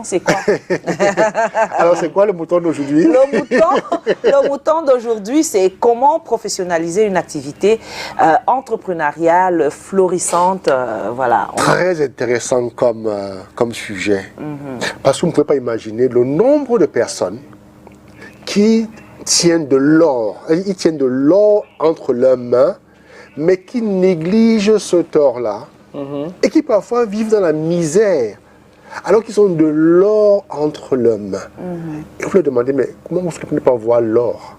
c'est quoi? Alors, c'est quoi le mouton d'aujourd'hui? Le mouton d'aujourd'hui, c'est comment professionnaliser une activité entrepreneuriale florissante. Voilà. Très intéressant comme sujet. Parce que vous ne pouvez pas imaginer le nombre de personnes qui tiennent de l'or. Ils tiennent de l'or entre leurs mains, mais qui négligent ce or-là et qui parfois vivent dans la misère. Alors qu'ils ont de l'or entre leurs mains. Et vous leur demandez, mais comment vous ne pouvez pas voir l'or?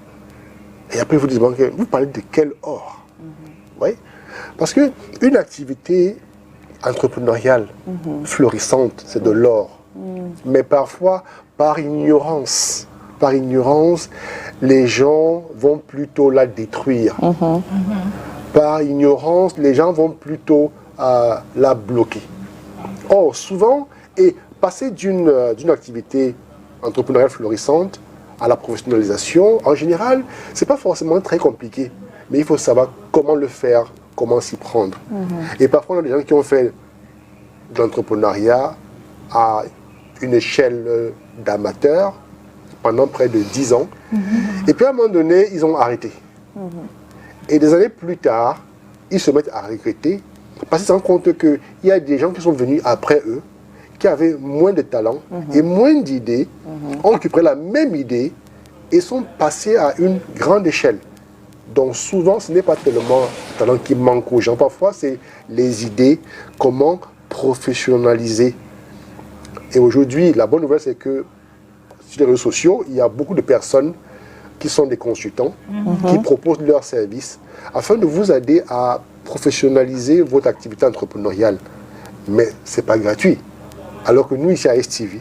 Et après vous demandez, vous parlez de quel or? Oui. Parce qu'une activité entrepreneuriale florissante, c'est de l'or. Mais parfois, par ignorance, les gens vont plutôt la détruire. Par ignorance, les gens vont plutôt la bloquer. Or, souvent, et passer d'une activité entrepreneuriale florissante à la professionnalisation, en général, ce n'est pas forcément très compliqué. Mais il faut savoir comment le faire, comment s'y prendre. Et parfois, on a des gens qui ont fait de l'entrepreneuriat à une échelle d'amateur pendant près de 10 ans. Et puis, à un moment donné, ils ont arrêté. Et des années plus tard, ils se mettent à regretter parce qu'ils se rendent compte qu'il y a des gens qui sont venus après eux, qui avaient moins de talent et moins d'idées, ont récupéré la même idée et sont passés à une grande échelle. Donc souvent, ce n'est pas tellement le talent qui manque aux gens. Parfois, c'est les idées, comment professionnaliser. Et aujourd'hui, la bonne nouvelle, c'est que sur les réseaux sociaux, il y a beaucoup de personnes qui sont des consultants, qui proposent leurs services afin de vous aider à professionnaliser votre activité entrepreneuriale. Mais ce n'est pas gratuit. Alors que nous, ici à STV,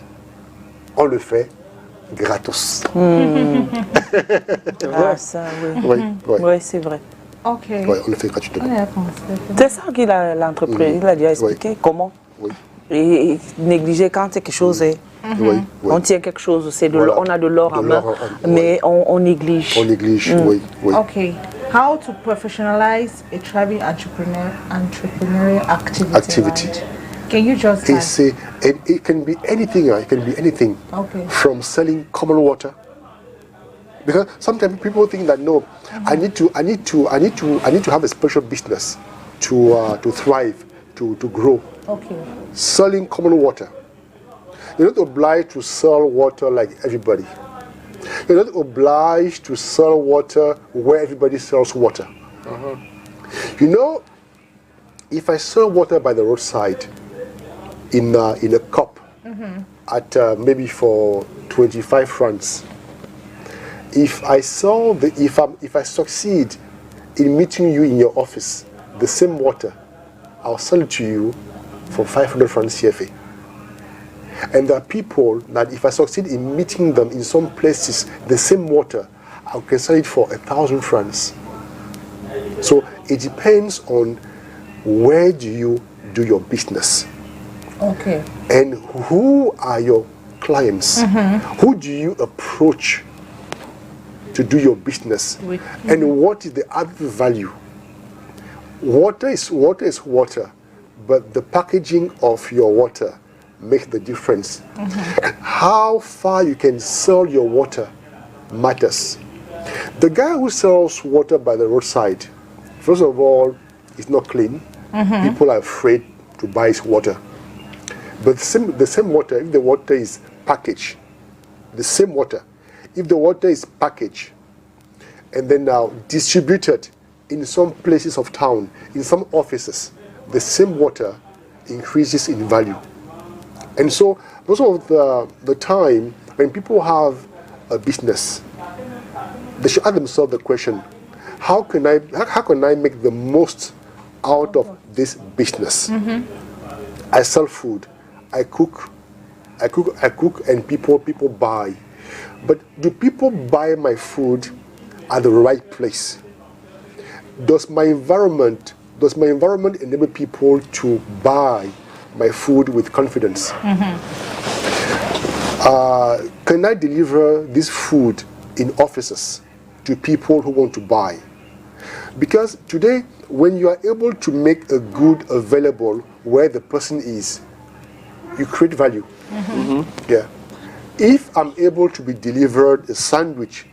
on le fait gratos. Ah, ça, oui. Oui, c'est vrai. Ok. Oui, on le fait gratuitement. C'est ça qu'il a l'entreprise, il a déjà expliqué comment. Oui. Et négliger quand quelque chose est... On tient quelque chose, Voilà. on a de l'or en main, mais on néglige. On néglige, oui. Okay. How to professionalize a thriving entrepreneurial activity? Right? Can you just it can be anything. It can be anything. Okay. From selling common water. Because sometimes people think that no, I need to have a special business to thrive, to grow. Okay. Selling common water. You're not obliged to sell water like everybody. You're not obliged to sell water where everybody sells water. You know, if I sell water by the roadside in a cup at maybe for 25 francs, if I succeed in meeting you in your office, the same water, I'll sell it to you for 500 francs CFA. And there are people that if I succeed in meeting them in some places, the same water, I can sell it for 1,000 francs. So it depends on where do you do your business. Okay. And who are your clients? Who do you approach to do your business? And what is the added value? Water is water, but the packaging of your water makes the difference. How far you can sell your water matters. The guy who sells water by the roadside, first of all, is not clean. People are afraid to buy his water. But the same water, if the water is packaged, the same water, if the water is packaged and then now distributed in some places of town, in some offices, the same water increases in value. And so most of the time, when people have a business, they should ask themselves the question, how can I make the most out of this business? I sell food, I cook, and people buy. But do people buy my food at the right place? Does my environment enable people to buy my food with confidence? Can I deliver this food in offices to people who want to buy? Because today, when you are able to make a good available where the person is, you create value. Yeah. If I'm able to be delivered a sandwich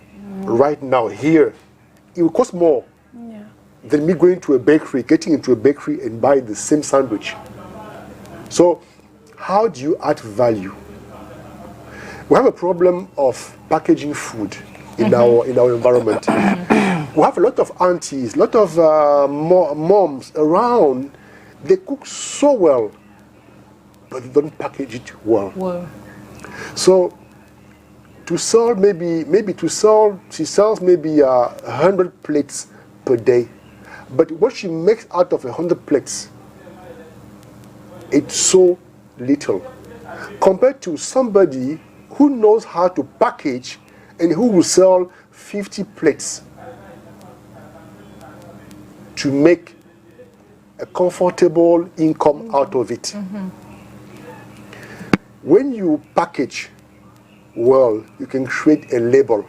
right now here, it will cost more than me going to a bakery, getting into a bakery and buy the same sandwich. So, how do you add value? We have a problem of packaging food in our environment. We have a lot of aunties, a lot of moms around. They cook so well, but they don't package it well. So, to sell she sells maybe 100 plates per day, but what she makes out of 100 plates, it's so little compared to somebody who knows how to package and who will sell 50 plates to make a comfortable income out of it. When you package well, you can create a label.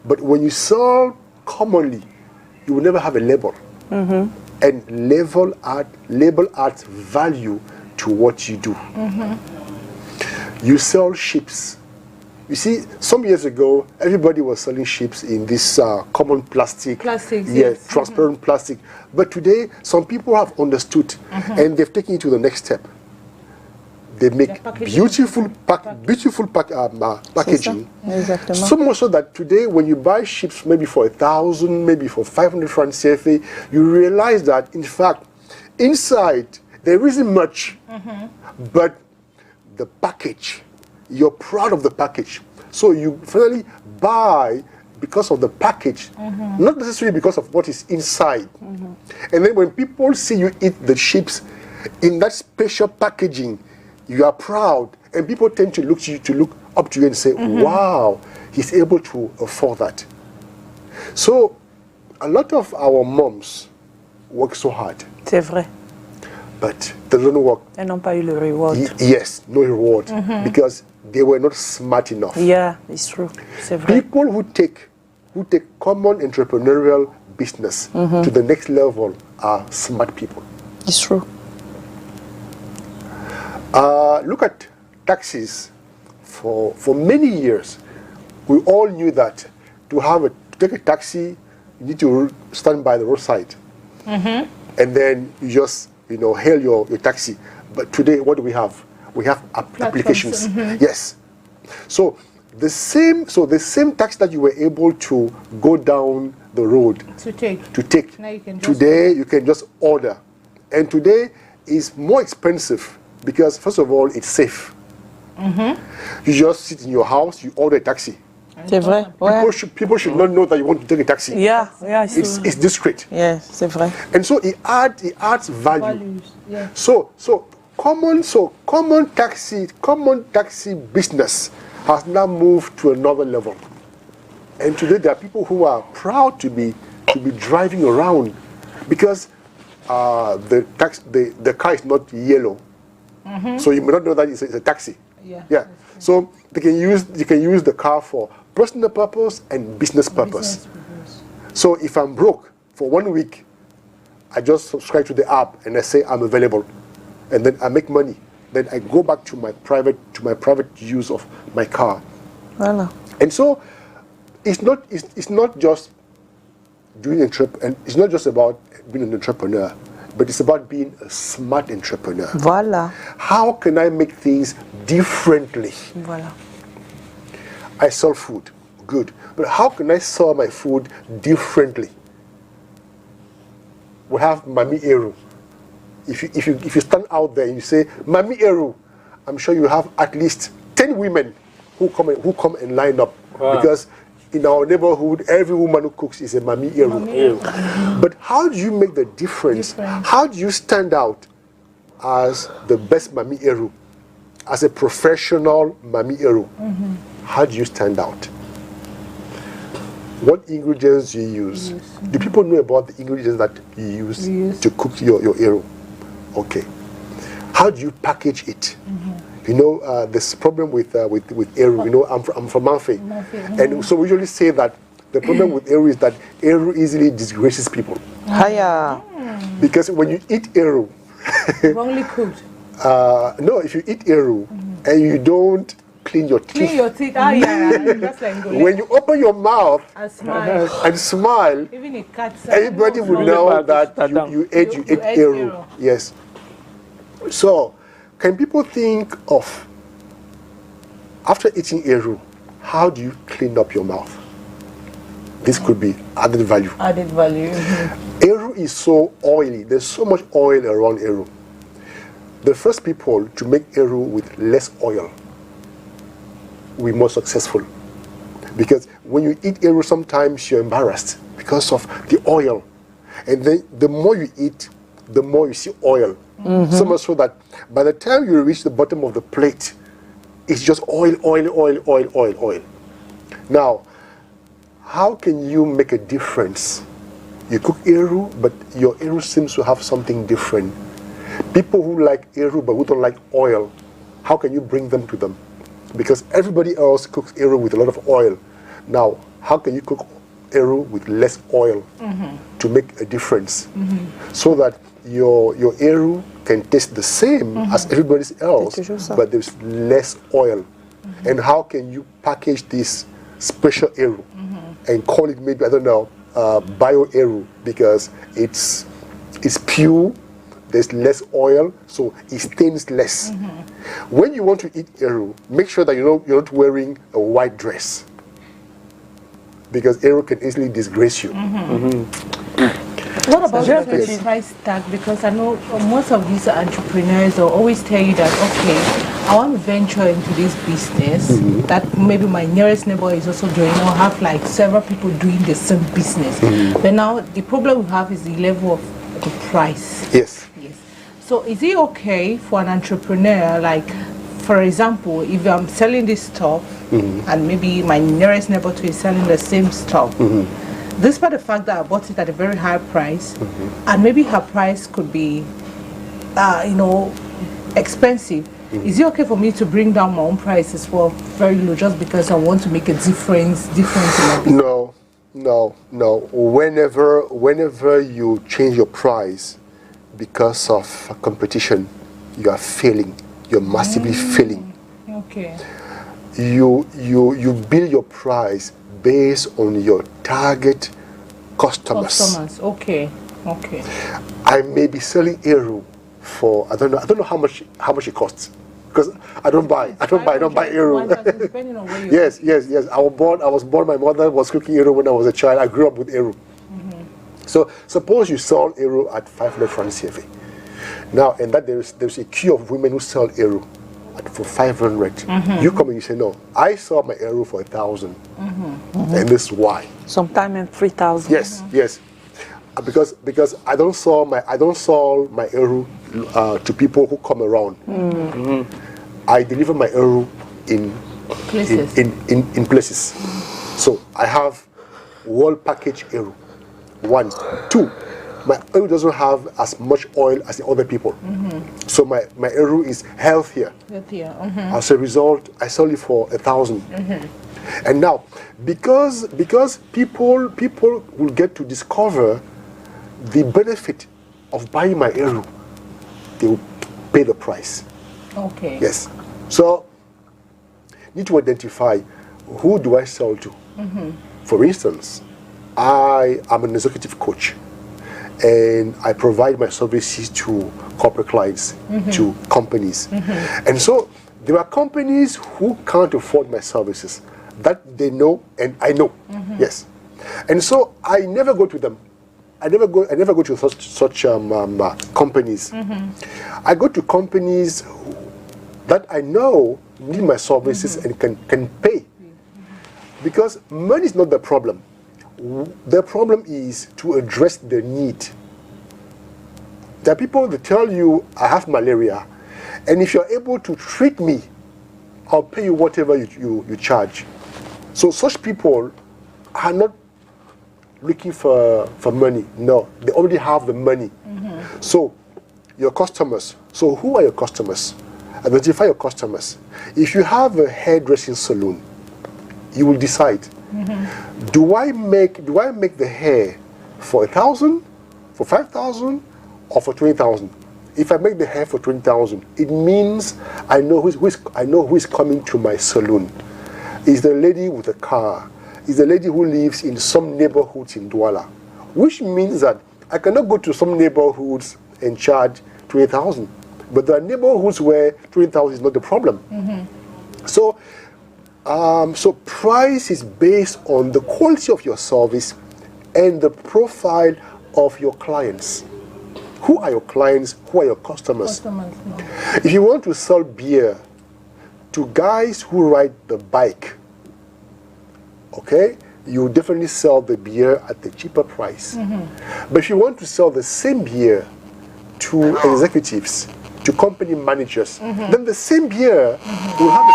But when you sell commonly, you will never have a label. And label adds value to what you do. You sell ships. You see, some years ago, everybody was selling ships in this common plastic. Yes. Transparent plastic. But today, some people have understood and they've taken it to the next step. They make beautiful packaging. So much so that today, when you buy ships, maybe for 1,000, maybe for 500 francs CFA, you realize that, in fact, inside, there isn't much. But the package, you're proud of the package. So you finally buy because of the package, not necessarily because of what is inside. And then when people see you eat the chips in that special packaging, you are proud, and people tend to look up to you and say, wow, he's able to afford that. So a lot of our moms work so hard. C'est vrai. But they don't work. Elles n'ont pas eu le reward. Yes, no reward, because they were not smart enough. Yeah, it's true. C'est vrai. People who take common entrepreneurial business to the next level are smart people. It's true. Look at taxis. For many years, we all knew that to take a taxi, you need to stand by the roadside, and then you just hail your taxi. But today, what do we have? We have applications. Yes. So the same taxi that you were able to go down the road to take. Now you can just order, and today is more expensive because first of all it's safe. You just sit in your house, you order a taxi. C'est vrai. People should not know that you want to take a taxi. Yeah. It's discreet. Yeah, c'est vrai. And so it adds value. Values, yeah. So common taxi business has now moved to another level. And today there are people who are proud to be driving around because the car is not yellow. So you may not know that it's a taxi. Yeah. So you can use the car for personal purpose and business purpose. So if I'm broke for 1 week, I just subscribe to the app and I say I'm available, and then I make money. Then I go back to my private use of my car. Voilà. And so it's not just and it's not just about being an entrepreneur, but it's about being a smart entrepreneur. Voilà. How can I make things differently? Voilà. I sell food, good, but how can I sell my food differently? We have Mami Eru. If you stand out there and you say Mami Eru, I'm sure you have at least 10 women who come and line up. Wow. Because in our neighborhood, every woman who cooks is a Mami Eru. But how do you make the difference? How do you stand out as the best Mami Eru, as a professional Mami Eru? How do you stand out? What ingredients do you use? Do people know about the ingredients that you use to cook your Eru? Okay. How do you package it? This problem with Eru. I'm from Manfe, and so we usually say that the problem with Eru is that Eru easily disgraces people. Hiya. Because when you eat Eru, wrongly cooked. No, if you eat Eru and you don't clean your teeth, Oh yeah, just like when you open your mouth and smile. and smile, Even a cat. everybody will know that you ate Eru. Yes. So, can people think of, after eating Eru, how do you clean up your mouth? This could be added value. Added value. Eru is so oily. There's so much oil around Eru. The first people to make Eru with less oil were more successful. Because when you eat Eru, sometimes you're embarrassed because of the oil. And then the more you eat, the more you see oil. So much so that by the time you reach the bottom of the plate, it's just oil. Now, how can you make a difference? You cook Eru, but your Eru seems to have something different. People who like Eru but who don't like oil, how can you bring them to them? Because everybody else cooks Eru with a lot of oil. Now, how can you cook Eru with less oil to make a difference? So that your Eru can taste the same as everybody else, but there's less oil. And how can you package this special Eru and call it maybe, I don't know, bio Eru, because it's pure, there's less oil, so it stains less. When you want to eat Eru, make sure that you're not wearing a white dress, because Eru can easily disgrace you. What about the price tag? Because I know most of these entrepreneurs will always tell you that, okay, I want to venture into this business that maybe my nearest neighbor is also doing, or have like several people doing the same business. But now the problem we have is the level of the price. Yes. So is it okay for an entrepreneur, like, for example, if I'm selling this stuff and maybe my nearest neighbor too is selling the same stuff, despite the fact that I bought it at a very high price, and maybe her price could be, expensive, is it okay for me to bring down my own price as well, very low, just because I want to make a difference in my business? No. Whenever you change your price because of competition, you are failing. You're massively failing. Okay. You build your price based on your target customers. Okay. I may be selling Eru for I don't know how much it costs, because I don't buy Eru. Yes. I was born. My mother was cooking Eru when I was a child. I grew up with Eru. So suppose you sell Eru at 500 francs CFA. Now, and that there's a queue of women who sell Eru for 500. You come and you say, no, I saw my Eru for 1,000, and this is why. Sometime in 3,000. Yes, because I don't sell my Eru to people who come around. I deliver my Eru in places. So I have whole package Eru. 1, 2. My Eru doesn't have as much oil as the other people. So my Eru is healthier. As a result, I sell it for 1,000. And now, because people will get to discover the benefit of buying my Eru, they will pay the price. Okay. Yes. So, need to identify, who do I sell to? For instance, I am an executive coach, and I provide my services to corporate clients, to companies. And so there are companies who can't afford my services, that they know and I know. Yes. And so I never go to them. I never go to such companies. I go to companies that I know need my services and can pay. Because money is not the problem. The problem is to address the need. There are people that tell you, I have malaria, and if you're able to treat me, I'll pay you whatever you charge. So such people are not looking for money. No, they already have the money. So your customers. So who are your customers? Identify your customers. If you have a hairdressing salon, you will decide. Do I make the hair for 1,000, for 5,000, or for 20,000? if I make the hair for 20,000, it means I know who is coming to my salon. It's the lady with a car. It's the lady who lives in some neighborhoods in Douala, which means that I cannot go to some neighborhoods and charge 20,000. But there are neighborhoods where 20,000 is not the problem. So price is based on the quality of your service and the profile of your clients. Who are your clients? Who are your customers? If you want to sell beer to guys who ride the bike, okay, you definitely sell the beer at a cheaper price. But if you want to sell the same beer to executives, to company managers, then the same beer will have a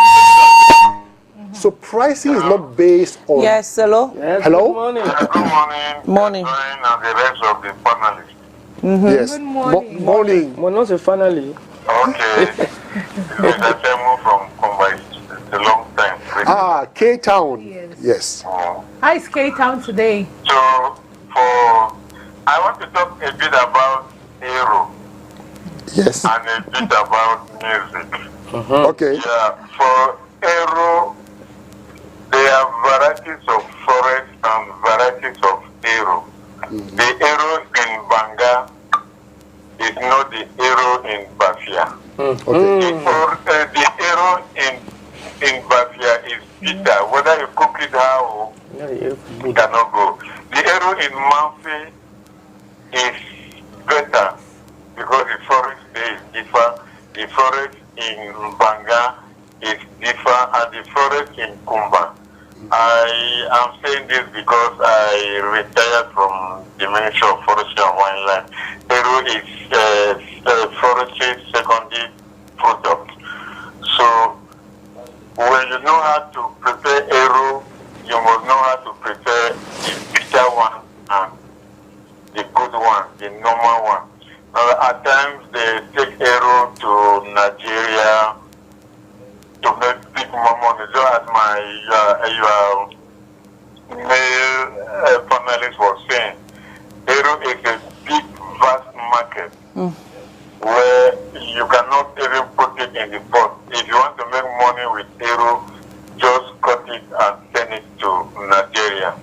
So pricing is not based on... Yes, hello? Yes, Hello? Good morning. Good morning. Morning. And the rest of the panelists. Yes. Good morning. Morning. Well, not so finally. Okay. Mr. Temu from Kumbai. It's a long time. Ah, K-Town. Yes. Yes. How is K-Town today? So, I want to talk a bit about Aero Yes. and a bit about music. Okay. Yeah, for Aero, there are varieties of forest and varieties of Aero. The Aero in Banga is not the Aero in Bafia. Okay. The Aero in Bafia is bitter. Whether you cook it how, it cannot go. The Aero in Manfi is better because the forest there is different. The forest in Banga is different, and the forest in Kumba. I am saying this because I retired from the Ministry of Forestry and Wildlife. Aero is a forestry secondary product. So when you know how to prepare Aero, you must know how to prepare the bitter one and the good one, the normal one. At times they take Aero to Nigeria to make big more money. So as your male panelist was saying, Aero is a big, vast market where you cannot even put it in the pot. If you want to make money with Aero, just cut it and send it to Nigeria.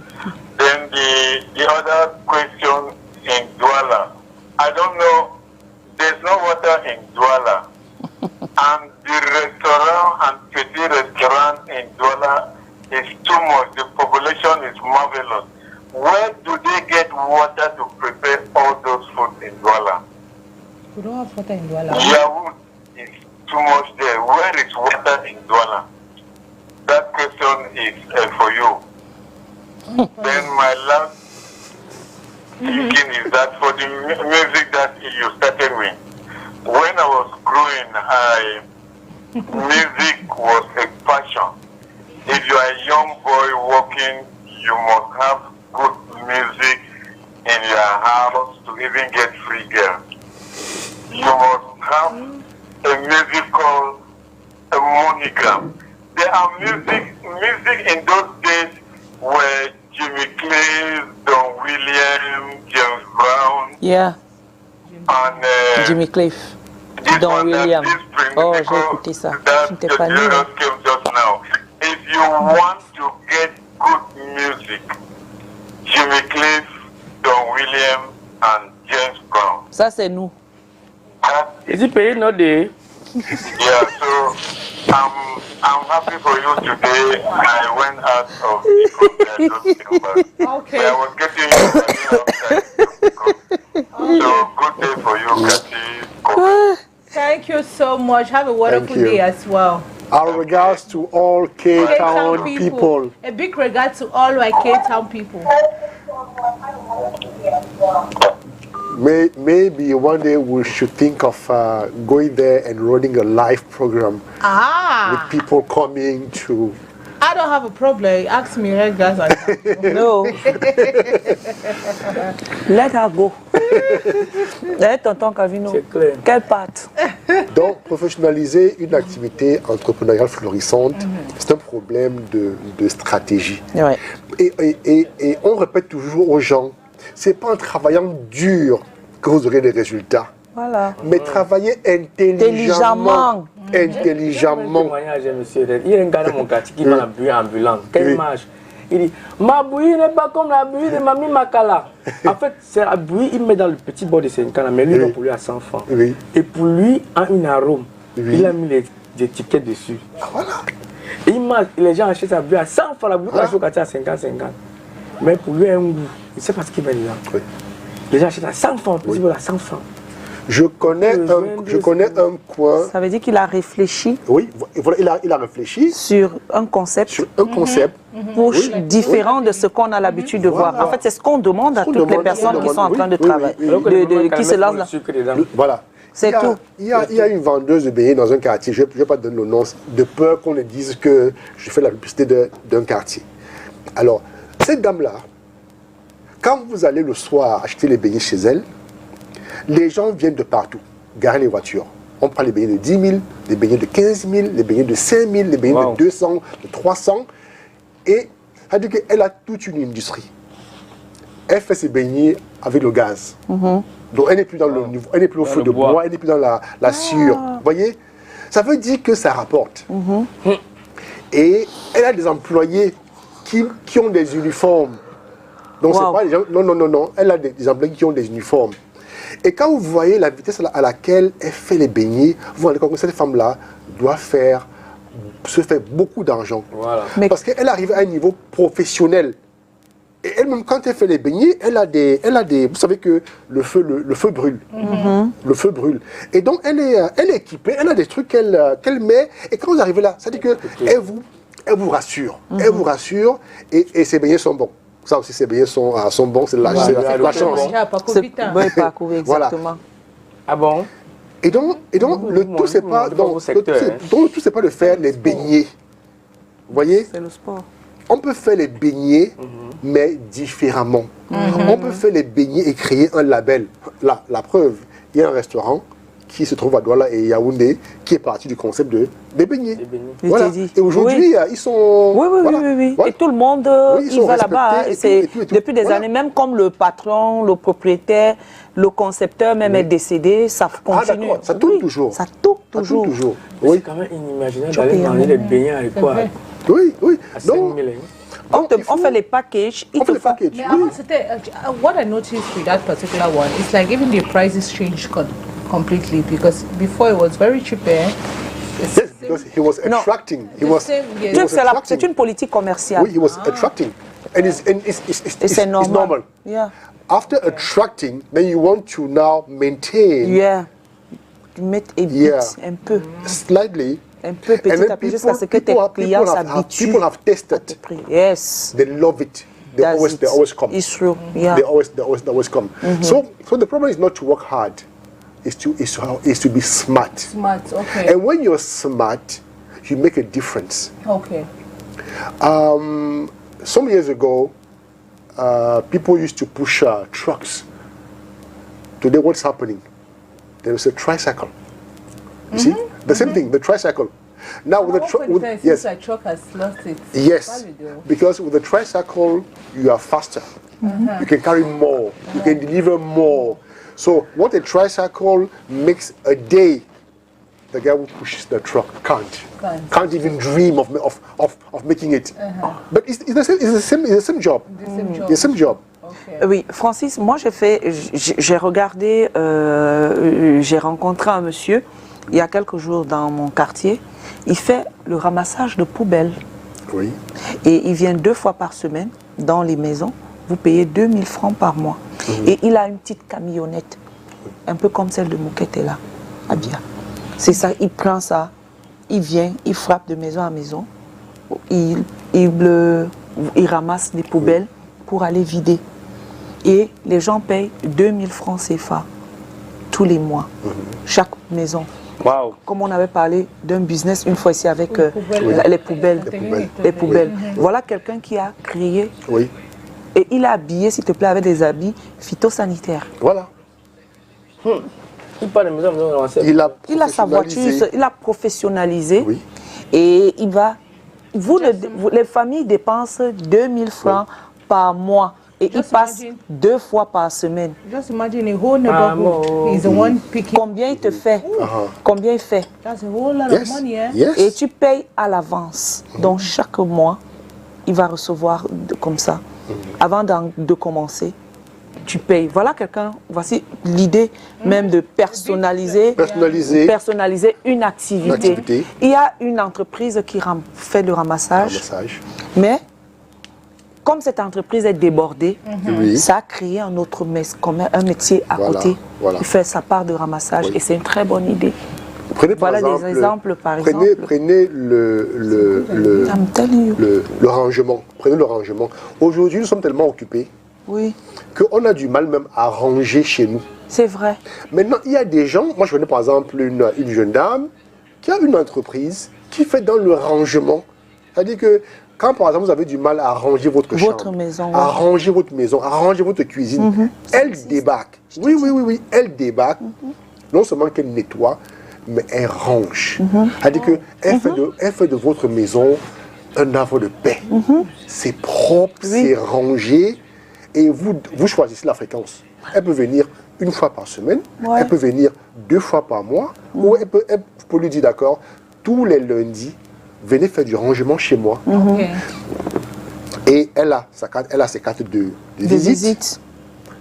Then the other question in Douala, I don't know, there's no water in Douala. And the restaurant and petit restaurant in Douala is too much. The population is marvelous. Where do they get water to prepare all those foods in Douala? We don't have water in Douala. Yahoo is too much there. Where is water in Douala? That question is for you. Then my last thinking is that for the music that you started with, when I was growing, music was a passion. If you are a young boy working, you must have good music in your house to even get free girl. You must have a music called a monogram. There are music in those days where Jimmy Cliff, Don Williams, James Brown, Yeah, and Jimmy Cliff, Don Williams. Oh, j'ai écouté ça. Je n'étais pas né. Just now. If you want to get good music, Jimmy Cliff, Don Williams, and James Brown. Ça, c'est nous. Is it paying no day? Yeah, so I'm happy for you today. I went out of the concert, but Okay. I was getting you so good day for you, Kathy. Thank you so much. Have a wonderful you. day as well. Our regards to all K-Town people. A big regard to all my K-Town people. Maybe one day we should think of going there and running a live program with people coming to... I don't have a problem. Ask me regards. No. Let her go. Let tonton Cavino. C'est clair. Quelle patte? Donc, professionnaliser une activité entrepreneuriale florissante, c'est un problème de stratégie. Ouais. Et on répète toujours aux gens, c'est pas en travaillant dur que vous aurez des résultats. Voilà. Mais travailler intelligemment. Intelligemment. Il y a un gars dans mon quartier qui vend la bouillie ambulante. Quand il marche, il dit ma bouillie n'est pas comme la bouillie de Mamie Makala. En fait, c'est la bouillie, il met dans le petit bol de 50, mais lui, il va pour lui à 100 francs. Oui. Et pour lui, en une arôme, Oui. il a mis les étiquettes dessus. Voilà. Et il marche, et les gens achètent sa bouillie à 100 francs, la bouillie qu'on achète au quartier à 50-50. Mais pour lui, il a un goût. Il ne sait pas ce qu'il met dedans. Oui. Les gens achètent à 100 francs, le petit bol à 100 francs. Je connais un coin. Ça veut dire qu'il a réfléchi Oui, voilà, il a réfléchi sur un concept sur un concept. différent de ce qu'on a l'habitude de voir. En fait, c'est ce qu'on demande à toutes les personnes qui sont en train de travailler, qui se lancent là. Voilà. C'est tout. Il y a une vendeuse de beignets dans un quartier. Je ne vais pas donner le nom, de peur qu'on ne dise que je fais la publicité d'un quartier. Alors, cette dame-là, quand vous allez le soir acheter les beignets chez elle, les gens viennent de partout, garer les voitures. On prend les beignets de 10 000, les beignets de 15 000, les beignets de 5 000, les beignets de 200, de 300. Et ça veut dire qu'elle a toute une industrie. Elle fait ses beignets avec le gaz. Donc elle n'est plus dans le niveau, elle n'est plus au feu de bois, elle n'est plus dans la sciure. Vous voyez? Ça veut dire que ça rapporte. Et elle a des employés qui ont des uniformes. Donc c'est pas les gens. Non. Elle a des employés qui ont des uniformes. Et quand vous voyez la vitesse à laquelle elle fait les beignets, vous vous rendez compte que cette femme-là doit se faire beaucoup d'argent. Voilà. Parce qu'elle arrive à un niveau professionnel. Et elle-même, quand elle fait les beignets, elle a des vous savez que le feu brûle. Le feu brûle. Et donc, elle est équipée, elle a des trucs qu'elle met. Et quand vous arrivez là, ça dit qu'elle vous rassure. Elle vous rassure et ses beignets sont bons. Ça aussi, ces beignets sont bons, c'est la chance. Exactement. Voilà. Ah bon? Et donc le tout, c'est pas de faire les beignets. Vous voyez? C'est le sport. On peut faire les beignets, mais différemment. On peut faire les beignets et créer un label. La preuve, il y a un restaurant qui se trouve à Douala et Yaoundé, qui est parti du concept des beignets. Voilà. Et aujourd'hui, ils sont... Oui. Et tout le monde, il va là-bas. Depuis des années, même comme le patron, le propriétaire, le concepteur même est décédé, ça continue. Ah, ça tourne toujours. Ça tourne toujours. Oui. C'est quand même inimaginable d'aller manger des beignets avec quoi? Oui. Donc, on fait les packages. On fait les packages. Mais avant, c'était... What I noticed with that particular one, it's like even the prices changed completely, because before it was very cheap. Yes, because he was attracting. C'est une politique commerciale. Oui, he was attracting. And it's normal. Yeah. After attracting, then you want to now maintain. Yeah. Mettre un peu. Slightly. Un peu petit à petit jusqu'à ce que tes clients s'habituent. People have tested. Yes. They love it. They always come. It's true. Yeah. They always come. So the problem is not to work hard. Is to be smart. Smart, okay. And when you're smart, you make a difference. Okay. Some years ago, people used to push trucks. Today, what's happening? There is a tricycle. You see? The same thing, the tricycle. Now with the truck has lost its value. Because with the tricycle, you are faster. You can carry more. You can deliver more. So what a tricycle makes a day, the guy who pushes the truck can't even dream of making it. But it's the same job. The same job. Okay. Oui, Francis, moi j'ai regardé, j'ai rencontré un monsieur il y a quelques jours dans mon quartier. Il fait le ramassage de poubelles. Oui. Et il vient 2 fois par semaine dans les maisons. Vous payez 2000 francs par mois. Et il a une petite camionnette, un peu comme celle de Mouketela, à Bia. C'est ça, il prend ça, il vient, il frappe de maison à maison, il ramasse des poubelles pour aller vider. Et les gens payent 2000 francs CFA tous les mois, chaque maison. Wow. Comme on avait parlé d'un business une fois ici avec les poubelles. Voilà quelqu'un qui a créé. Oui. Et il a habillé, s'il te plaît, avec des habits phytosanitaires. Voilà. Il a sa voiture, il a professionnalisé. Oui. Et il va... les familles dépensent 2000 francs par mois Et il passe 2 fois par semaine. Just imagine a whole neighborhood is the one picking. Combien il te fait? Combien il fait? That's a whole lot of money, eh? Yes. Et tu payes à l'avance. Donc chaque mois, il va recevoir comme ça. Avant de commencer, tu payes. Voilà voici l'idée même de personnaliser une activité. Il y a une entreprise qui fait le ramassage. Mais comme cette entreprise est débordée, ça a créé un autre métier à côté. Il fait sa part de ramassage et c'est une très bonne idée. Prenez voilà des exemples, par exemple. Prenez le rangement. Prenez le rangement. Aujourd'hui, nous sommes tellement occupés qu'on a du mal même à ranger chez nous. C'est vrai. Maintenant, il y a des gens, moi je connais par exemple une jeune dame qui a une entreprise qui fait dans le rangement. C'est-à-dire que quand par exemple vous avez du mal à ranger votre chambre, maison, à ranger votre maison, à ranger votre cuisine, elle débarque. Oui, elle débarque. Non seulement qu'elle nettoie, mais elle range. C'est-à-dire qu'elle fait de votre maison un havre de paix. C'est propre, c'est rangé, et vous choisissez la fréquence. Elle peut venir 1 fois par semaine, elle peut venir 2 fois par mois, ou elle peut lui dire d'accord, tous les lundis, venez faire du rangement chez moi. Et elle a ses cartes de visite.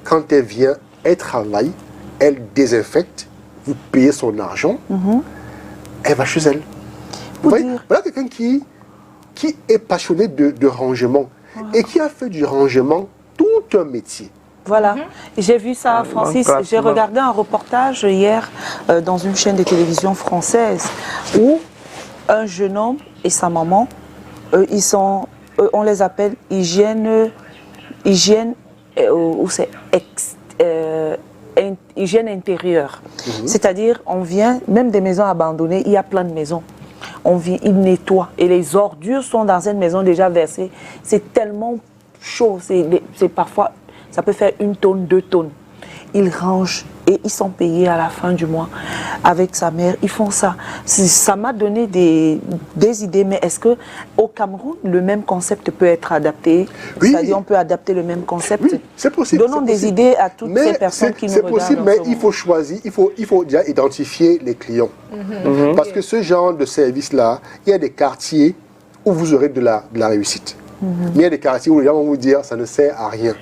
Quand elle vient, elle travaille, elle désinfecte, vous payez son argent, elle va chez elle. Vous voyez, voilà quelqu'un qui est passionné de rangement et qui a fait du rangement tout un métier. Voilà, j'ai vu ça, Francis. J'ai regardé un reportage hier dans une chaîne de télévision française où un jeune homme et sa maman, on les appelle hygiène intérieure. C'est-à-dire, on vient, même des maisons abandonnées, il y a plein de maisons. On vient, ils nettoient et les ordures sont dans une maison déjà versées. C'est tellement chaud, c'est parfois, ça peut faire 1 tonne, 2 tonnes. Ils rangent et ils sont payés à la fin du mois avec sa mère. Ils font ça. Ça m'a donné des idées, mais est-ce qu'au Cameroun, le même concept peut être adapté? C'est-à-dire on peut adapter le même concept. Oui, c'est possible. Donnons des idées à toutes ces personnes qui nous regardent. C'est possible, mais il faut choisir, il faut déjà identifier les clients. Parce que ce genre de service-là, il y a des quartiers où vous aurez de la réussite. Mais il y a des quartiers où les gens vont vous dire ça ne sert à rien.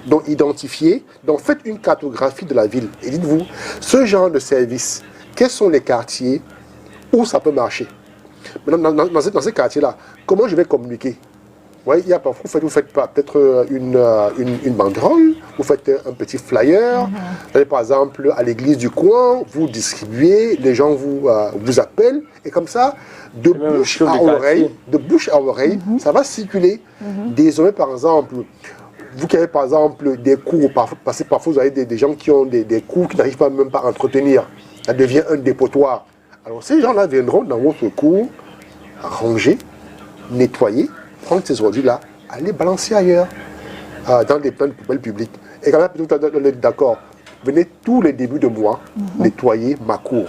Donc identifiez, donc faites une cartographie de la ville et dites-vous, ce genre de service, quels sont les quartiers où ça peut marcher? Maintenant, dans ces quartiers-là, comment je vais communiquer? Ouais, il y a parfois, vous faites peut-être une banderole, vous faites un petit flyer, vous allez, par exemple à l'église du coin, vous distribuez, les gens vous appellent, et comme ça, de bouche à oreille, ça va circuler. Désormais, par exemple, vous qui avez par exemple des cours, parce que parfois vous avez des gens qui ont des cours qui n'arrivent pas même pas à entretenir, ça devient un dépotoir. Alors ces gens-là viendront dans votre cours, ranger, nettoyer, prendre ces ordures-là, aller balancer ailleurs, dans des plein de poubelles publiques. Et quand même, on est d'accord, venez tous les débuts de mois nettoyer ma cour.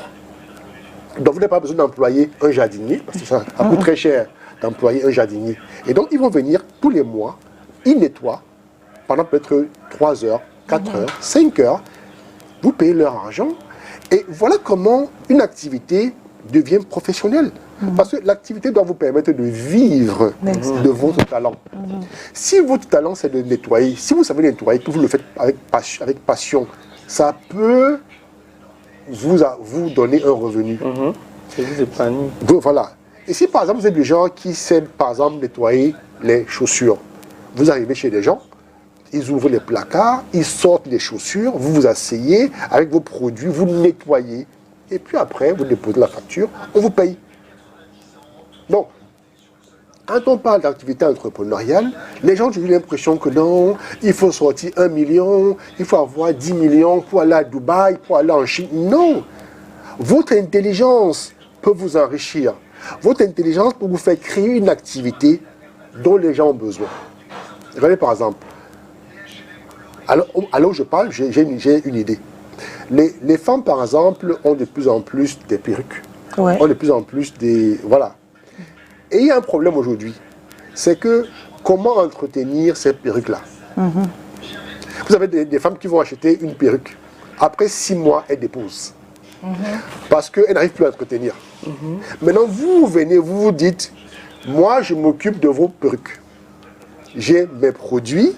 Donc vous n'avez pas besoin d'employer un jardinier, parce que ça coûte très cher d'employer un jardinier. Et donc ils vont venir tous les mois, ils nettoient, pendant peut-être 3 heures, 4 heures, 5 heures, vous payez leur argent. Et voilà comment une activité devient professionnelle. Parce que l'activité doit vous permettre de vivre de votre talent. Si votre talent c'est de nettoyer, si vous savez nettoyer, que vous le faites avec passion, ça peut vous donner un revenu. C'est vous épanouir. Voilà. Et si par exemple vous êtes du genre qui sait par exemple nettoyer les chaussures, vous arrivez chez des gens, ils ouvrent les placards, ils sortent les chaussures, vous vous asseyez avec vos produits, vous nettoyez. Et puis après, vous déposez la facture, on vous paye. Donc, quand on parle d'activité entrepreneuriale, les gens ont eu l'impression que non, il faut sortir 1 million, il faut avoir 10 millions pour aller à Dubaï, pour aller en Chine. Non! Votre intelligence peut vous enrichir. Votre intelligence peut vous faire créer une activité dont les gens ont besoin. Regardez par exemple, alors je parle, j'ai une idée. Les femmes, par exemple, ont de plus en plus des perruques. Ont de plus en plus des... Voilà. Et il y a un problème aujourd'hui. C'est que comment entretenir ces perruques-là? Vous avez des femmes qui vont acheter une perruque. Après 6 mois, elles déposent. Parce qu'elles n'arrivent plus à entretenir. Maintenant, vous venez, vous vous dites, moi, je m'occupe de vos perruques. J'ai mes produits,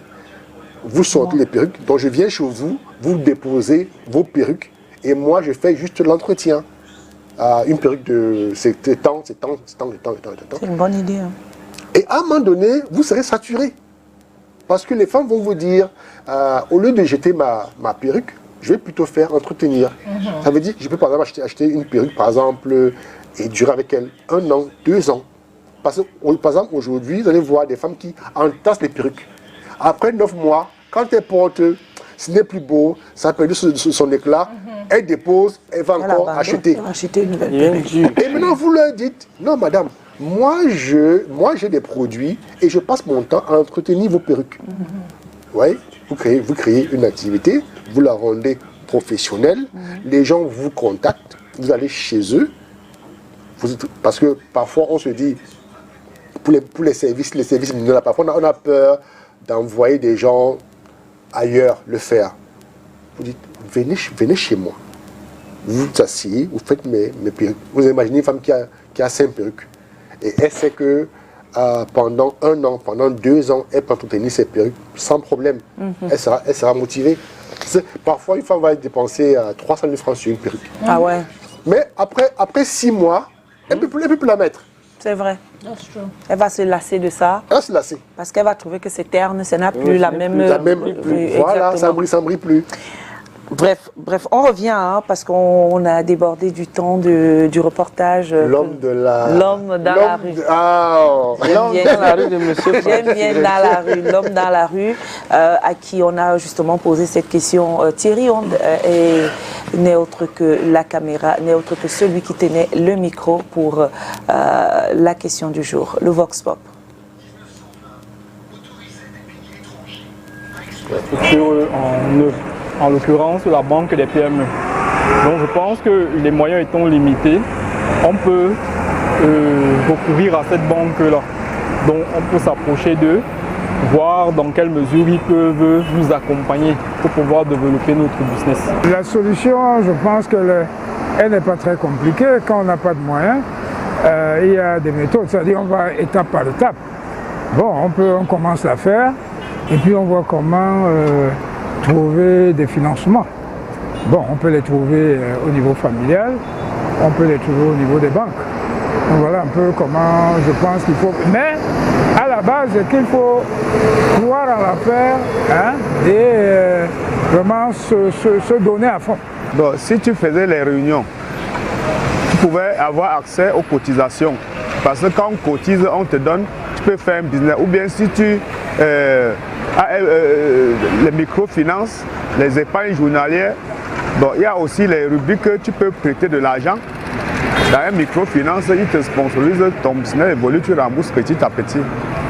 vous sortez les perruques, donc je viens chez vous, vous déposez vos perruques, et moi, je fais juste l'entretien. Une perruque de c'est temps. C'est une bonne idée. Hein. Et à un moment donné, vous serez saturé. Parce que les femmes vont vous dire, au lieu de jeter ma perruque, je vais plutôt faire entretenir. Ça veut dire que je peux par exemple acheter une perruque, par exemple, et durer avec elle 1 an, 2 ans. Parce que, par exemple, aujourd'hui, vous allez voir des femmes qui entassent les perruques. Après 9 mois, quand elles portent, ce n'est plus beau, ça a perdu son éclat, elle dépose, elle va encore acheter. Une nouvelle perruque. Et maintenant, vous leur dites, non madame, moi j'ai des produits et je passe mon temps à entretenir vos perruques. Ouais, vous créez une activité, vous la rendez professionnelle, les gens vous contactent, vous allez chez eux, parce que parfois on se dit, pour les services, parfois on a peur d'envoyer des gens ailleurs le faire. Vous dites, venez chez moi. Vous vous asseyez, vous faites mes perruques. Vous imaginez une femme qui a 5 perruques. Et elle sait que pendant 1 an, pendant 2 ans, elle peut entretenir ses perruques sans problème. Elle sera motivée. Parfois, une femme va dépenser 300 000 francs sur une perruque. Ah ouais. Mais après 6 mois, elle ne peut plus la mettre. C'est vrai. Elle va se lasser de ça. Elle va se lasser. Parce qu'elle va trouver que c'est terne, ça n'a plus la même... Voilà, ça ne brille plus. Bref, on revient parce qu'on a débordé du temps du reportage. L'homme dans la rue. L'homme dans la rue de monsieur. J'aime bien dans la rue, l'homme dans la rue, à qui on a justement posé cette question. Thierry n'est autre que la caméra, n'est autre que celui qui tenait le micro pour la question du jour, le Vox Pop. En l'occurrence la banque des PME. Donc je pense que les moyens étant limités, on peut recourir à cette banque-là. Donc on peut s'approcher d'eux, voir dans quelle mesure ils peuvent nous accompagner pour pouvoir développer notre business. La solution, je pense qu'elle n'est pas très compliquée. Quand on n'a pas de moyens, il y a des méthodes, c'est-à-dire on va étape par étape. Bon, on commence à faire et puis on voit comment trouver des financements. Bon, on peut les trouver au niveau familial, on peut les trouver au niveau des banques. Donc voilà un peu comment je pense qu'il faut. Mais à la base, qu'il faut croire à l'affaire et vraiment se donner à fond. Bon, si tu faisais les réunions, tu pouvais avoir accès aux cotisations. Parce que quand on cotise, on te donne, tu peux faire un business. Ou bien si tu les microfinances, les épargnes journalières, bon, il y a aussi les rubriques que tu peux prêter de l'argent. Dans un microfinance, ils te sponsorisent ton business évolue, tu rembourses petit à petit.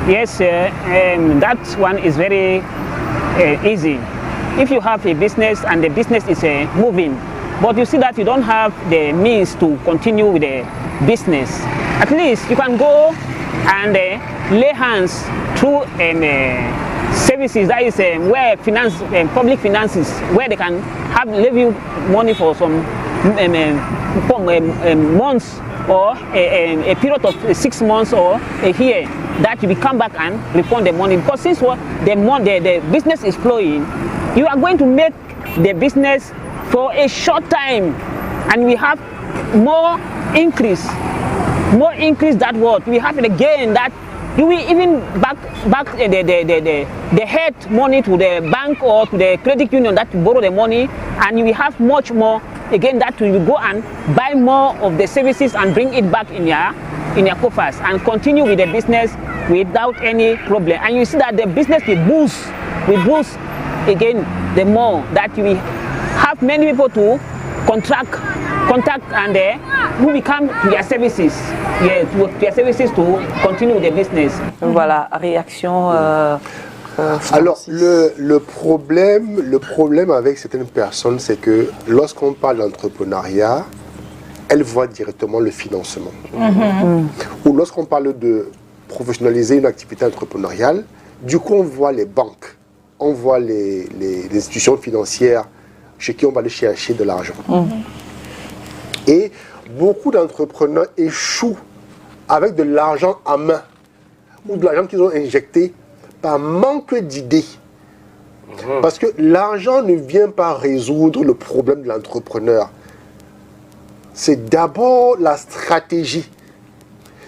Yes, that one is very easy. If you have a business and the business is moving, but you see that you don't have the means to continue with the business, at least you can go and lay hands through services, that is where public finances, where they can have levy money for some months or a period of 6 months or a year, that you will come back and refund the money. Because since the business is flowing, you are going to make the business for a short time, and we have more increase that what we have again that you will even back the head money to the bank or to the credit union that you borrow the money, and you will have much more again that you will go and buy more of the services and bring it back in your coffers and continue with the business without any problem. And you see that the business will boost again the more that you will have many people to contact and who will come to their services, to continue the business. Voilà, réaction. Alors le problème avec certaines personnes, c'est que lorsqu'on parle d'entrepreneuriat, elles voient directement le financement. Ou lorsqu'on parle de professionnaliser une activité entrepreneuriale, du coup on voit les banques. on voit les institutions financières chez qui on va aller chercher de l'argent. Et beaucoup d'entrepreneurs échouent avec de l'argent en main ou de l'argent qu'ils ont injecté par manque d'idées. Parce que l'argent ne vient pas résoudre le problème de l'entrepreneur. C'est d'abord la stratégie.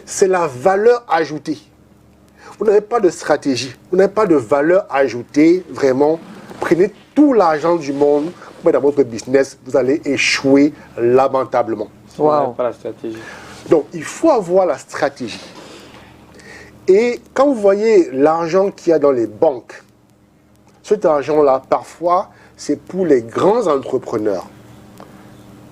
C'est la valeur ajoutée. Vous n'avez pas de stratégie, vous n'avez pas de valeur ajoutée, vraiment. Prenez tout l'argent du monde, vous mettez dans votre business, vous allez échouer lamentablement. Wow. Pas la stratégie. Donc, il faut avoir la stratégie. Et quand vous voyez l'argent qu'il y a dans les banques, cet argent-là, parfois, c'est pour les grands entrepreneurs.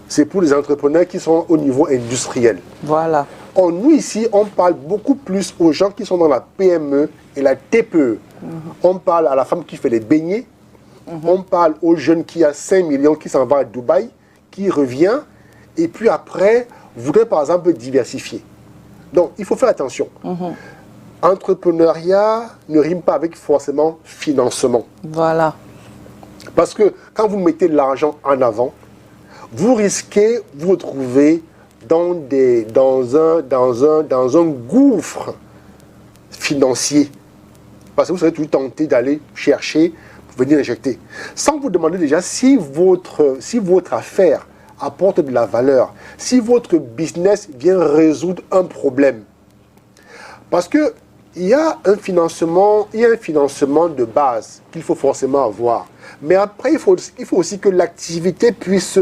C'est pour les entrepreneurs qui sont au niveau industriel. Voilà. Or, nous, ici, on parle beaucoup plus aux gens qui sont dans la PME et la TPE. On parle à la femme qui fait les beignets. On parle aux jeunes qui a 5 millions, qui s'en va à Dubaï, qui revient, et puis après, voudrait par exemple diversifier. Donc, il faut faire attention. Entrepreneuriat ne rime pas avec forcément financement. Voilà. Parce que quand vous mettez de l'argent en avant, vous risquez de vous retrouver dans un gouffre financier. Parce que vous serez toujours tenté d'aller chercher pour venir injecter. Sans vous demander déjà si votre affaire apporte de la valeur, si votre business vient résoudre un problème. Parce que il y a un financement de base qu'il faut forcément avoir. Mais après, il faut aussi que l'activité puisse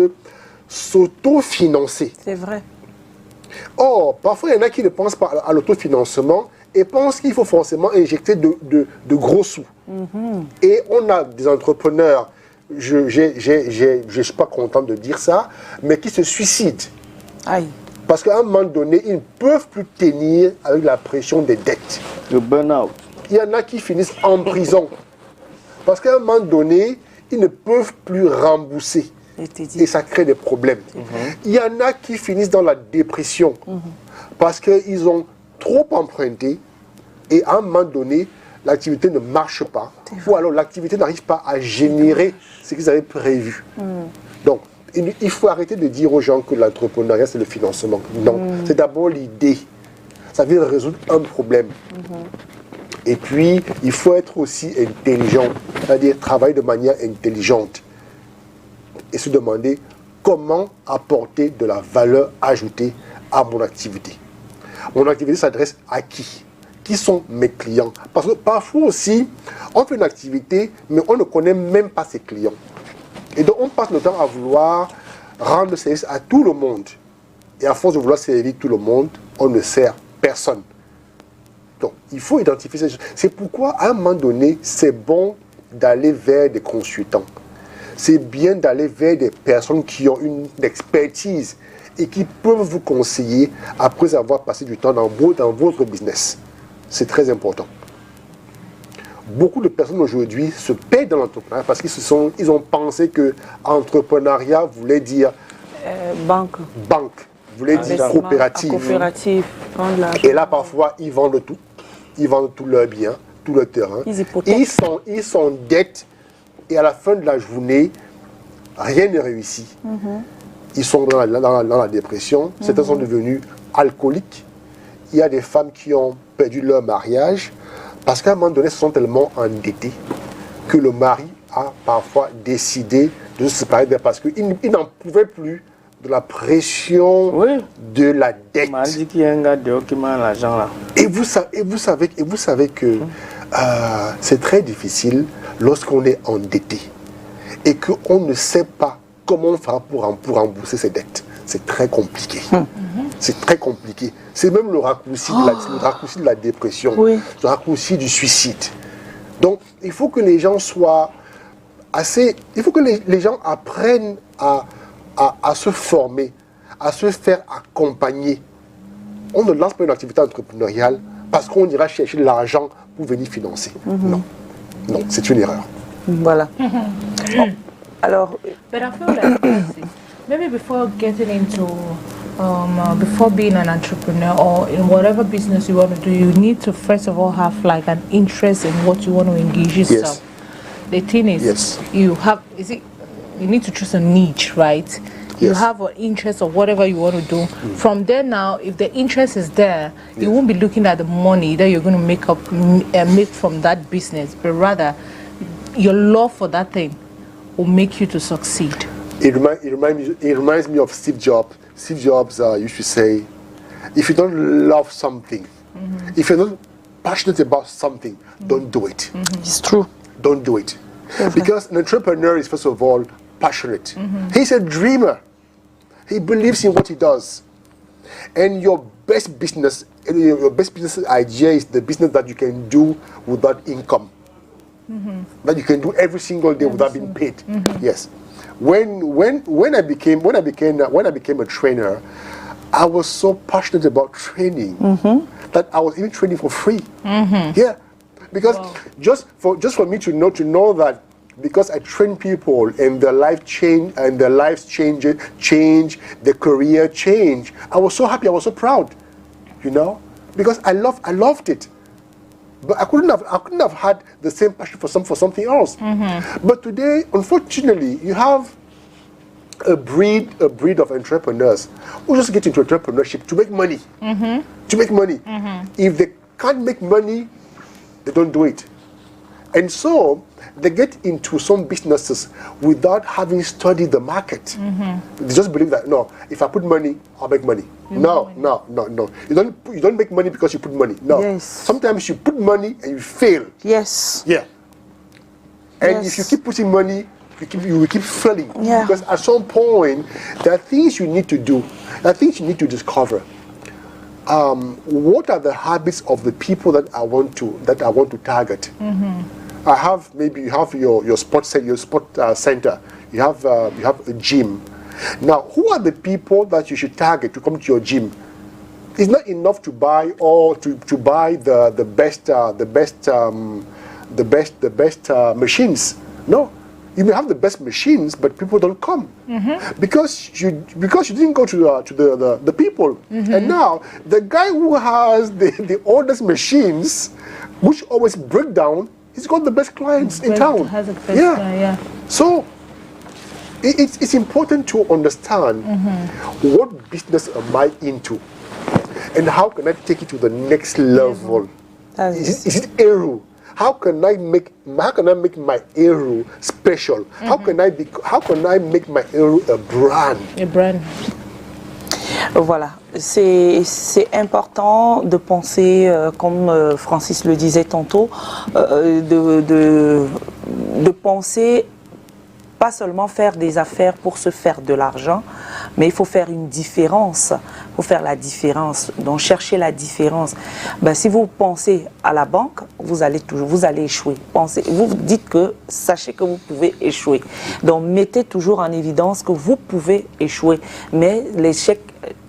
s'autofinancer. C'est vrai. Or, parfois, il y en a qui ne pensent pas à l'autofinancement et pensent qu'il faut forcément injecter de gros sous. Et on a des entrepreneurs, je ne suis pas content de dire ça, mais qui se suicident. Aïe. Parce qu'à un moment donné, ils ne peuvent plus tenir avec la pression des dettes. Le burn-out. Il y en a qui finissent en prison. Parce qu'à un moment donné, ils ne peuvent plus rembourser. Et ça crée des problèmes. Il y en a qui finissent dans la dépression. Parce qu'ils ont trop emprunté. Et à un moment donné, l'activité ne marche pas. Ou alors l'activité n'arrive pas à générer ce qu'ils avaient prévu. Donc, il faut arrêter de dire aux gens que l'entrepreneuriat, c'est le financement. Non, c'est d'abord l'idée. Ça vient résoudre un problème. Et puis, il faut être aussi intelligent, c'est-à-dire travailler de manière intelligente. Et se demander comment apporter de la valeur ajoutée à mon activité. Mon activité s'adresse à qui? Qui sont mes clients? Parce que parfois aussi, on fait une activité, mais on ne connaît même pas ses clients. Et donc, on passe le temps à vouloir rendre service à tout le monde. Et à force de vouloir servir tout le monde, on ne sert personne. Donc, il faut identifier ces choses. C'est pourquoi, à un moment donné, c'est bon d'aller vers des consultants. C'est bien d'aller vers des personnes qui ont une expertise et qui peuvent vous conseiller après avoir passé du temps dans votre business. C'est très important. Beaucoup de personnes aujourd'hui se perdent dans l'entrepreneuriat parce qu'ils ont pensé que entrepreneuriat voulait dire banque, voulait dire coopérative. Et là, parfois, ils vendent tout. Ils vendent tout leur bien, tout leur terrain. Ils sont dettes. Et à la fin de la journée, rien ne réussit. Ils sont dans la dépression. Certains sont devenus alcooliques. Il y a des femmes qui ont perdu leur mariage parce qu'à un moment donné, elles sont tellement endettées que le mari a parfois décidé de se séparer d'elle parce qu'il n'en pouvait plus de la pression de la dette. On m'a dit qu'il y a un gars dehors qui m'a l'argent là. Et vous savez que c'est très difficile lorsqu'on est endetté et qu'on ne sait pas comment on fera pour rembourser ses dettes. C'est très compliqué. C'est très compliqué. C'est même le raccourci de la dépression, le raccourci du suicide. Donc, il faut que les gens soient assez... Il faut que les gens apprennent à se former, à se faire accompagner. On ne lance pas une activité entrepreneuriale parce qu'on ira chercher de l'argent pour venir financer. Non, c'est une erreur. Voilà. Alors, but I feel like maybe before getting into, before being an entrepreneur or in whatever business you want to do, you need to first of all have like an interest in what you want to engage yourself. the thing is, Yes. you need to choose a niche, right? You Yes. have an interest of whatever you want to do. From there now, if the interest is there, you won't be looking at the money that you're going to make from that business, but rather your love for that thing will make you to succeed. It reminds me of Steve Jobs. Steve Jobs used to say, if you don't love something, if you're not passionate about something, don't do it. It's true. Don't do it. Because an entrepreneur is first of all passionate. He's a dreamer. He believes in what he does. And your best business idea is the business that you can do without income. That you can do every single day without being paid. Yes. When I became a trainer, I was so passionate about training that I was even training for free. Yeah. Because just for me to know that, because I train people and their lives change, their career change, I was so happy, I was so proud, because I loved it. But I couldn't have had the same passion for something else. But today, unfortunately, you have a breed of entrepreneurs who just get into entrepreneurship to make money. To make money. If they can't make money, they don't do it. And so they get into some businesses without having studied the market. They just believe that, no, if I put money, I'll make money. No. You don't make money because you put money. No. Yes. Sometimes you put money and you fail. Yes. Yeah. And Yes. if you keep putting money, you will keep failing. Yeah. Because at some point, there are things you need to do. There are things you need to discover. What are the habits of the people that I want to target? You have your sport center. You have a gym. Now, who are the people that you should target to come to your gym? It's not enough to buy the best machines. No, you may have the best machines, but people don't come because you didn't go to the people. And now the guy who has the oldest machines, which always break down, he's got the best clients in town. Has the best, yeah. So it's important to understand what business am I into, and how can I take it to the next level. Is it Eru? How can I make my Eru special? How can I make my Eru a brand? A brand. Voilà, c'est important de penser, comme Francis le disait tantôt, de penser pas seulement faire des affaires pour se faire de l'argent, mais il faut faire une différence. Il faut faire la différence. Donc chercher la différence. Ben, si vous pensez à la banque, vous allez échouer. Vous dites que sachez que vous pouvez échouer. Donc mettez toujours en évidence que vous pouvez échouer. Mais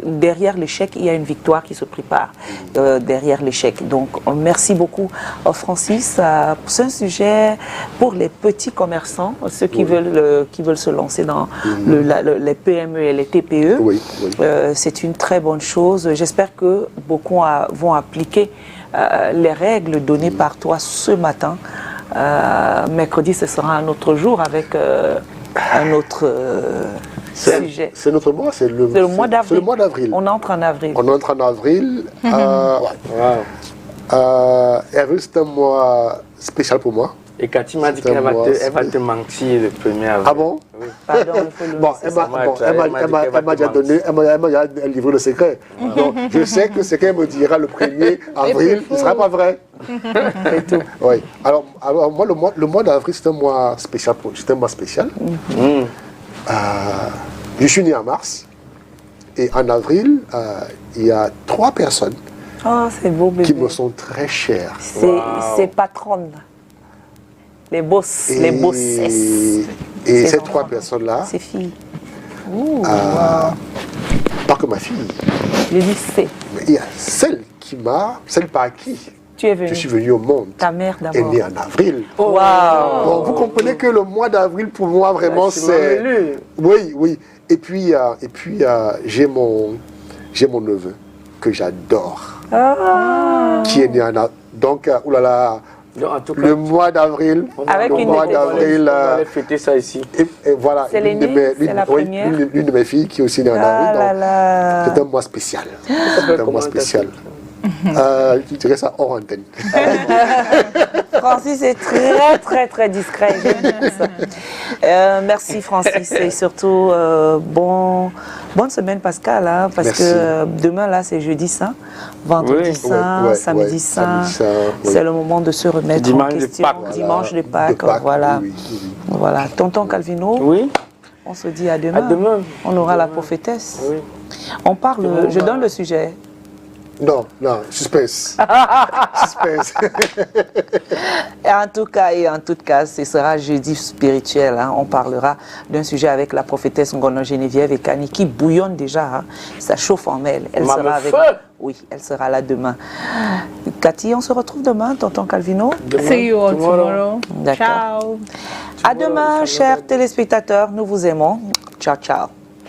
derrière l'échec, il y a une victoire qui se prépare derrière l'échec. Donc merci beaucoup Francis. C'est un sujet pour les petits commerçants, ceux qui veulent se lancer dans les PME et les TPE. C'est une très bonne chose. J'espère que beaucoup vont appliquer les règles données par toi ce matin. Mercredi, ce sera un autre jour avec un autre sujet. C'est notre mois, c'est le mois d'avril. On entre en avril. Avril, c'est un mois spécial pour moi. Et Cathy m'a dit qu'elle va te mentir le 1er avril. Ah bon? Oui. Pardon, il faut le Bon, elle m'a déjà livré le secret. Donc, je sais que ce qu'elle me dira le 1er avril, ce ne sera pas vrai. Et tout. Oui. Alors moi, le mois d'avril, c'est un mois spécial. Je suis né en mars. Et en avril, il y a 3 personnes c'est beau, bébé. qui me sont très chères. C'est patronne. Les boss, les bossesses. Et ces 3 personnes-là, ces filles. pas que ma fille. Je dis c'est. Mais il y a celle par qui je suis venu au monde. Ta mère est d'abord. née en avril. Oh. Wow. Donc vous comprenez que le mois d'avril pour moi vraiment c'est. Oui. Et puis j'ai mon neveu que j'adore. Qui est né en avril. Donc Donc, en tout cas, Le mois d'avril. Avec le une mois été. d'avril. on allait fêter ça ici. Et voilà, C'est l'une de l'aînée, mes- c'est l'une- la oui, première. l'une de mes filles qui est aussi née en Ah avril. là donc là. C'est un mois spécial. C'est un comment mois ta spécial. Je dirais ça hors antenne. Francis est très discret. j'aime ça. Merci Francis et surtout bonne semaine Pascal, hein, parce Merci. que demain là c'est jeudi saint, vendredi Oui. saint, Ouais, samedi ouais, saint, samedi saint, oui. c'est le moment de se remettre Dimanche en de question. Pâques. Dimanche de Pâques, De Pâques, voilà. oui, oui, oui. Voilà. Tonton Calvino, Oui, on se dit à demain. à demain. On aura la Demain. prophétesse. Oui. On parle, Demain, on je va- donne le sujet. Non, suspense. Suspense. Et en tout cas, ce sera jeudi spirituel. Hein. On parlera d'un sujet avec la prophétesse Ngono Geneviève et Kani qui bouillonne déjà. Hein. Ça chauffe en elle. Elle Maman sera avec. feu. Oui, elle sera là demain. Cathy, on se retrouve demain, tonton Calvino. Demain, See you all tomorrow. D'accord. Ciao. À demain, chers téléspectateurs. Nous vous aimons. Ciao, ciao.